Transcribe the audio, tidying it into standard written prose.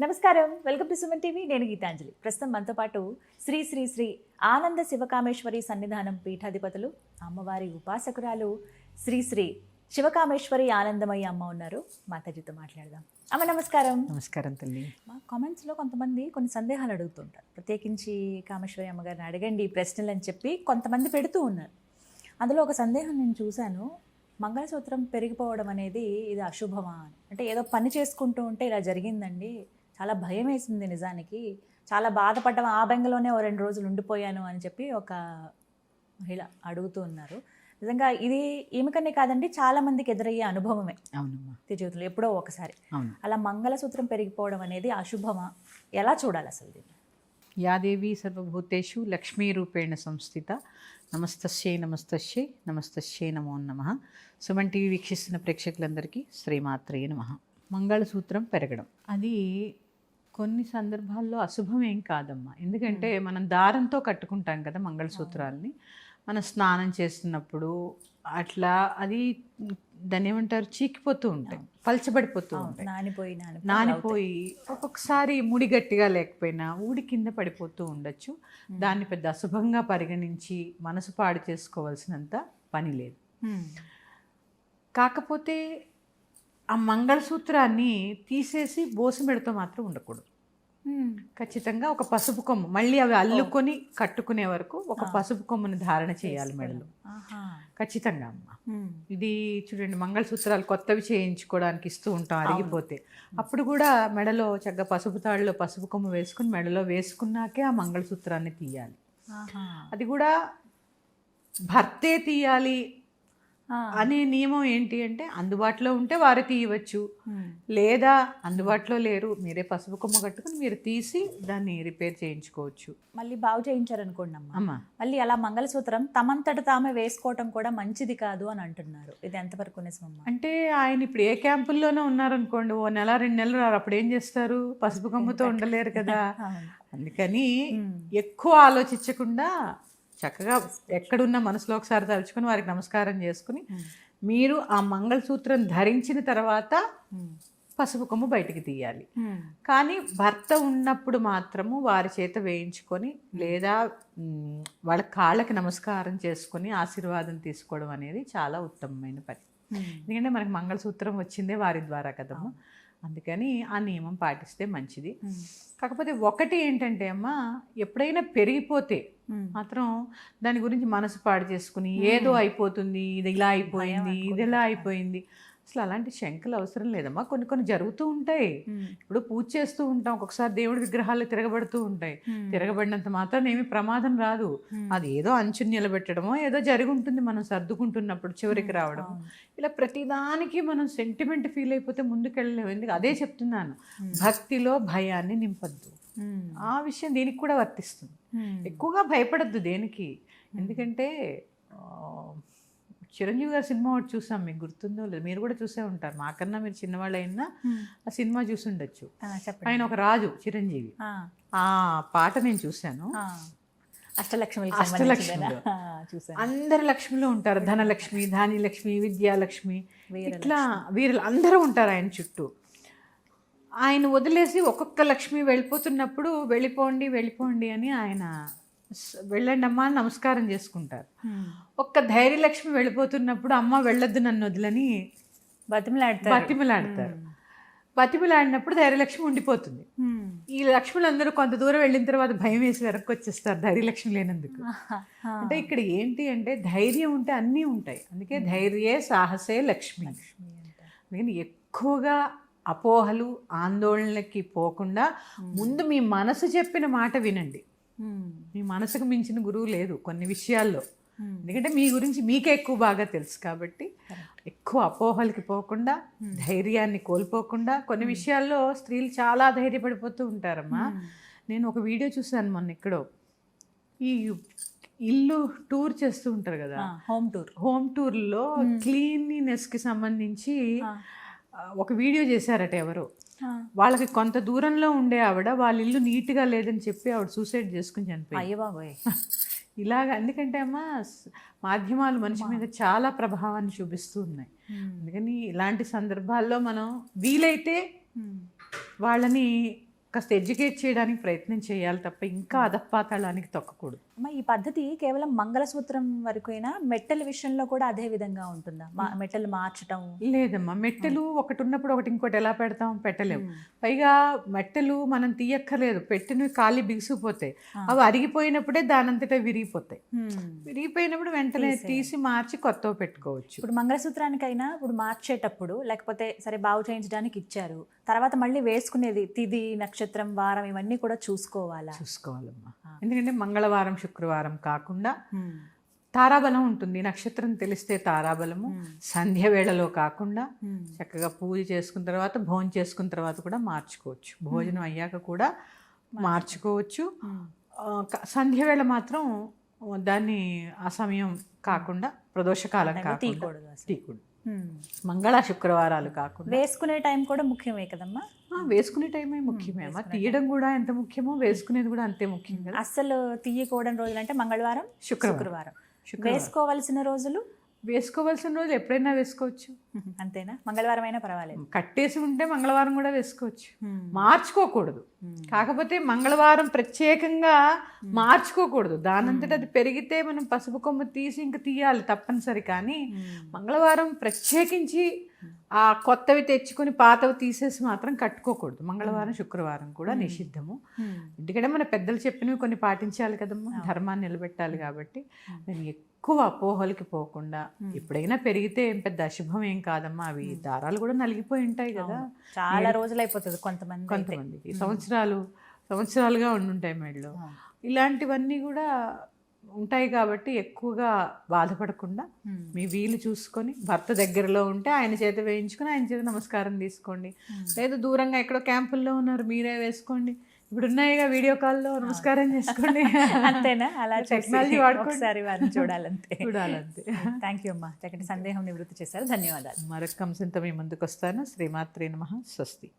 నమస్కారం, welcome to Suman TV. నేను గీతాంజలి. ప్రస్తుతం మనతో పాటు శ్రీ శ్రీ శ్రీ ఆనంద శివకామేశ్వరి సన్నిధానం పీఠాధిపతులు, అమ్మవారి ఉపాసకురాలు శ్రీ శ్రీ శివకామేశ్వరి ఆనందమయ్య అమ్మ ఉన్నారు. మాతాజీతో మాట్లాడదాం. అమ్మ నమస్కారం. నమస్కారం తల్లి. మా కామెంట్స్లో కొంతమంది కొన్ని సందేహాలు అడుగుతుంటారు. ప్రత్యేకించి కామేశ్వరి అమ్మగారిని అడగండి ఈ ప్రశ్నలు అని చెప్పి కొంతమంది పెడుతూ ఉన్నారు. అందులో ఒక సందేహం నేను చూశాను. మంగళసూత్రం పెరిగిపోవడం అనేది ఇది అశుభమా అని. అంటే ఏదో పని చేసుకుంటూ ఉంటే ఇలా జరిగిందండి, చాలా భయం వేసింది, నిజానికి చాలా బాధపడ్డాం, ఆ బెంగలోనే ఓ 2 రోజులు ఉండిపోయాను అని చెప్పి ఒక మహిళ అడుగుతూ ఉన్నారు. నిజంగా ఇది ఈమెకనే కాదండి, చాలా మందికి ఎదురయ్యే అనుభవమే. అవునమ్మా, జీవితంలో ఎప్పుడో ఒకసారి అవును. అలా మంగళసూత్రం పెరిగిపోవడం అనేది అశుభమా, ఎలా చూడాలి అసలు దీన్ని? యాదేవి సర్వభూతేషు లక్ష్మీ రూపేణ సంస్థిత నమస్తస్యై నమస్తస్యై నమస్తస్యై నమో నమః. సుమన్ టీవీ వీక్షిస్తున్న ప్రేక్షకులందరికీ శ్రీమాత్రే నమః. మంగళసూత్రం పెరగడం అది కొన్ని సందర్భాల్లో అశుభం ఏం కాదమ్మా. ఎందుకంటే మనం దారంతో కట్టుకుంటాం కదా మంగళసూత్రాలని. మనం స్నానం చేస్తున్నప్పుడు అట్లా అది దాన్ని ఏమంటారు, చీకిపోతూ ఉంటాయి, పలచబడిపోతూ ఉంటాయి, నానిపోయి ఒక్కొక్కసారి ముడి గట్టిగా లేకపోయినా ఊడి కింద పడిపోతూ ఉండొచ్చు. దాన్ని పెద్ద అశుభంగా పరిగణించి మనసు పాడు చేసుకోవాల్సినంత పని లేదు. కాకపోతే ఆ మంగళసూత్రాన్ని తీసేసి బోసిమెడతో మాత్రం ఉండకూడదు. ఖచ్చితంగా ఒక పసుపు కొమ్ము, మళ్ళీ అవి అల్లుకొని కట్టుకునే వరకు ఒక పసుపు కొమ్ముని ధారణ చేయాలి మెడలో, ఖచ్చితంగా అమ్మ. ఇది చూడండి, మంగళసూత్రాలు కొత్తవి చేయించుకోవడానికి ఇస్తూ ఉంటాం అరిగిపోతే, అప్పుడు కూడా మెడలో చక్కగా పసుపు తాడులో పసుపు కొమ్ము వేసుకుని మెడలో వేసుకున్నాకే ఆ మంగళసూత్రాన్ని తీయాలి. అది కూడా భర్తే తీయాలి అనే నియమం ఏంటి అంటే, అందుబాటులో ఉంటే వారు తీయవచ్చు, లేదా అందుబాటులో లేరు, మీరే పసుపు కొమ్మ కట్టుకుని మీరు తీసి దాన్ని రిపేర్ చేయించుకోవచ్చు. మళ్ళీ బాగు చేయించారనుకోండి అమ్మ, మళ్ళీ అలా మంగళసూత్రం తమంతట తామే వేసుకోవటం కూడా మంచిది కాదు అని అంటున్నారు. ఇది ఎంతవరకు నిజమమ్మా? అంటే ఆయన ఇప్పుడు ఏ క్యాంపుల్లోనే ఉన్నారనుకోండి, ఓ నెల 2 నెలలు అప్పుడు ఏం చేస్తారు, పసుపు కొమ్మతో ఉండలేరు కదా. అందుకని ఎక్కువ ఆలోచించకుండా చక్కగా ఎక్కడున్న మనసులో ఒకసారి తలుచుకొని వారికి నమస్కారం చేసుకుని మీరు ఆ మంగళసూత్రం ధరించిన తర్వాత పసుపు కొమ్ము బయటికి తీయాలి. కానీ భర్త ఉన్నప్పుడు మాత్రము వారి చేత వేయించుకొని లేదా వాళ్ళ కాళ్ళకి నమస్కారం చేసుకొని ఆశీర్వాదం తీసుకోవడం అనేది చాలా ఉత్తమమైన పని. ఎందుకంటే మనకి మంగళసూత్రం వచ్చిందే వారి ద్వారా కదమ్మా. అందుకని ఆ నియమం పాటిస్తే మంచిది. కాకపోతే ఒకటి ఏంటంటే అమ్మ, ఎప్పుడైనా పెరిగిపోతే మాత్రం దాని గురించి మనసు పాడు చేసుకుని ఏదో అయిపోతుంది, ఇది ఇలా అయిపోయింది, ఇది ఇలా అయిపోయింది, అసలు అలాంటి శంకలు అవసరం లేదమ్మా. కొన్ని జరుగుతూ ఉంటాయి. ఇప్పుడు పూజ చేస్తూ ఉంటాం, ఒక్కొక్కసారి దేవుడి విగ్రహాలు తిరగబడుతూ ఉంటాయి. తిరగబడినంత మాత్రం ఏమి ప్రమాదం రాదు. అది ఏదో అంచుని నిలబెట్టడమో ఏదో జరిగి ఉంటుంది, మనం సర్దుకుంటున్నప్పుడు చివరికి రావడం. ఇలా ప్రతిదానికి మనం సెంటిమెంట్ ఫీల్ అయిపోతే ముందుకెళ్ళలేము. ఎందుకు అదే చెప్తున్నాను, భక్తిలో భయాన్ని నింపద్దు. ఆ విషయం దీనికి కూడా వర్తిస్తుంది. ఎక్కువగా భయపడద్దు దేనికి. ఎందుకంటే చిరంజీవి గారి సినిమా ఒకటి చూసాం, మీకు గుర్తుందో లేదు, మీరు కూడా చూసే ఉంటారు, మాకన్నా మీరు చిన్నవాళ్ళు అయినా ఆ సినిమా చూసి ఉండొచ్చు. ఆయన ఒక రాజు చిరంజీవి. ఆ పాట నేను చూశాను. అష్టలక్ష్మి అందరు లక్ష్మిలో ఉంటారు, ధనలక్ష్మి, ధాన్యలక్ష్మి, విద్యాలక్ష్మి, ఇట్లా వీరు అందరూ ఉంటారు ఆయన చుట్టూ. ఆయన వదిలేసి ఒక్కొక్క లక్ష్మి వెళ్ళిపోతున్నప్పుడు వెళ్ళిపోండి అని ఆయన వెళ్ళండి అమ్మ అని నమస్కారం చేసుకుంటారు. ఒక్క ధైర్యలక్ష్మి వెళ్ళిపోతున్నప్పుడు అమ్మ వెళ్ళొద్దు నన్ను వదిలని బతిమలాడతారు. బతిమలాడినప్పుడు ధైర్యలక్ష్మి ఉండిపోతుంది. ఈ లక్ష్ములందరూ కొంత దూరం వెళ్ళిన తర్వాత భయం వేసి వెనక్కి వచ్చేస్తారు ధైర్యలక్ష్మి లేనందుకు. అంటే ఇక్కడ ఏంటి అంటే, ధైర్యం ఉంటే అన్నీ ఉంటాయి. అందుకే ధైర్యే సాహసే లక్ష్మి. అందుకని ఎక్కువగా అపోహలు ఆందోళనలకి పోకుండా ముందు మీ మనసు చెప్పిన మాట వినండి. మీ మనసుకు మించిన గురువు లేదు కొన్ని విషయాల్లో. ఎందుకంటే మీ గురించి మీకే ఎక్కువ బాగా తెలుసు కాబట్టి ఎక్కువ అపోహలకి పోకుండా, ధైర్యాన్ని కోల్పోకుండా, కొన్ని విషయాల్లో స్త్రీలు చాలా ధైర్యపడిపోతూ ఉంటారమ్మా. నేను ఒక వీడియో చూసాను మొన్న ఎక్కడో, ఈ ఇల్లు టూర్ చేస్తూ ఉంటారు కదా, హోమ్ టూర్లో క్లీన్లీనెస్కి సంబంధించి ఒక వీడియో చేశారట ఎవరో. వాళ్ళకి కొంత దూరంలో ఉండే ఆవిడ వాళ్ళ ఇల్లు నీట్గా లేదని చెప్పి ఆవిడ సూసైడ్ చేసుకుని చనిపోయింది. అయ్య బాబోయ్. ఇలాగ ఎందుకంటే అమ్మా, మాధ్యమాలు మనిషి మీద చాలా ప్రభావాన్ని చూపిస్తూ ఉన్నాయి. అందుకని ఇలాంటి సందర్భాల్లో మనం వీలైతే వాళ్ళని కాస్త ఎడ్యుకేట్ చేయడానికి ప్రయత్నం చేయాలి తప్ప ఇంకా అధపాతాళానికి తొక్కకూడదు. అమ్మ ఈ పద్ధతి కేవలం మంగళసూత్రం వరకైనా మెట్టెల విషయంలో కూడా అదే విధంగా ఉంటుందా? మెట్టెలు మార్చటం లేదమ్మా, మెట్టెలు ఒకటి ఉన్నప్పుడు ఒకటి ఇంకోటి ఎలా పెడతాం, పెట్టలేము. పైగా మెట్టెలు మనం తీయక్కర్లేదు, పెట్టినవి ఖాళీ బిగుసిపోతాయి. అవి అరిగిపోయినప్పుడే దానంతటా విరిగిపోతాయి. విరిగిపోయినప్పుడు వెంటనే తీసి మార్చి కొత్తవి పెట్టుకోవచ్చు. ఇప్పుడు మంగళసూత్రానికైనా ఇప్పుడు మార్చేటప్పుడు లేకపోతే సరే బాగు చేయించడానికి ఇచ్చారు, తర్వాత మళ్ళీ వేసుకునేది తిథి నక్షత్రం వారం ఇవన్నీ కూడా చూసుకోవాలమ్మా. ఎందుకంటే మంగళవారం శుక్రవారం కాకుండా తారాబలం ఉంటుంది. నక్షత్రం తెలిస్తే తారాబలము, సంధ్య వేళలో కాకుండా చక్కగా పూజ చేసుకున్న తర్వాత భోజనం చేసుకున్న తర్వాత కూడా మార్చుకోవచ్చు. భోజనం అయ్యాక కూడా మార్చుకోవచ్చు. సంధ్య వేళ మాత్రం దాన్ని ఆ సమయం కాకుండా ప్రదోషకాలం కాకుండా తీయకూడదు. మంగళ శుక్రవారాలు కాకుండా వేసుకునే టైం కూడా ముఖ్యమే కదమ్మా? వేసుకునే టైమే ముఖ్యమే అమ్మా. తీయడం కూడా ఎంత ముఖ్యమో వేసుకునేది కూడా అంతే ముఖ్యం కదా. అస్సలు తీయకూడని రోజులు అంటే మంగళవారం శుక్రవారం. వేసుకోవాల్సిన రోజులు ఎప్పుడైనా వేసుకోవచ్చు. అంతేనా? మంగళవారం అయినా పర్వాలేదు. కట్టేసి ఉంటే మంగళవారం కూడా వేసుకోవచ్చు. మార్చుకోకూడదు. కాకపోతే మంగళవారం ప్రత్యేకంగా మార్చుకోకూడదు. దానంతట అది పెరిగితే మనం పసుపు కొమ్ము తీసి ఇంకా తీయాలి తప్పనిసరి. కానీ మంగళవారం ప్రత్యేకించి ఆ కొత్తవి తెచ్చుకొని పాతవి తీసేసి మాత్రం కట్టుకోకూడదు. మంగళవారం శుక్రవారం కూడా నిషిద్ధము. ఎందుకంటే మన పెద్దలు చెప్పినవి కొన్ని పాటించాలి కదమ్మా, ధర్మాన్ని నిలబెట్టాలి. కాబట్టి నేను ఎక్కువ అపోహలకి పోకుండా ఎప్పుడైనా పెరిగితే ఏం పెద్ద అశుభం ఏం కాదమ్మా. అవి దారాలు కూడా నలిగిపోయి ఉంటాయి కదా, చాలా రోజులు అయిపోతుంది కొంతమందికి, సంవత్సరాలుగా ఉండుంటాయి మెడలో. ఇలాంటివన్నీ కూడా ఉంటాయి కాబట్టి ఎక్కువగా బాధపడకుండా మీ వీలు చూసుకొని, భర్త దగ్గరలో ఉంటే ఆయన చేత వేయించుకొని ఆయన చేత నమస్కారం తీసుకోండి. లేదు దూరంగా ఎక్కడో క్యాంపుల్లో ఉన్నారు మీరే వేసుకోండి. ఇప్పుడు ఉన్నాయిగా వీడియో కాల్లో నమస్కారం చేసుకోండి. అంతేనా? అలా టెక్నాలజీ వాడుకోండి, వారిని చూడాలంతే. థ్యాంక్ యూ అమ్మా, చక్కటి సందేహం నివృత్తి చేశారు. ధన్యవాదాలు. మరొక అంశంతో మీ ముందుకు వస్తాను. శ్రీమాత్రే నమః. స్వస్తి.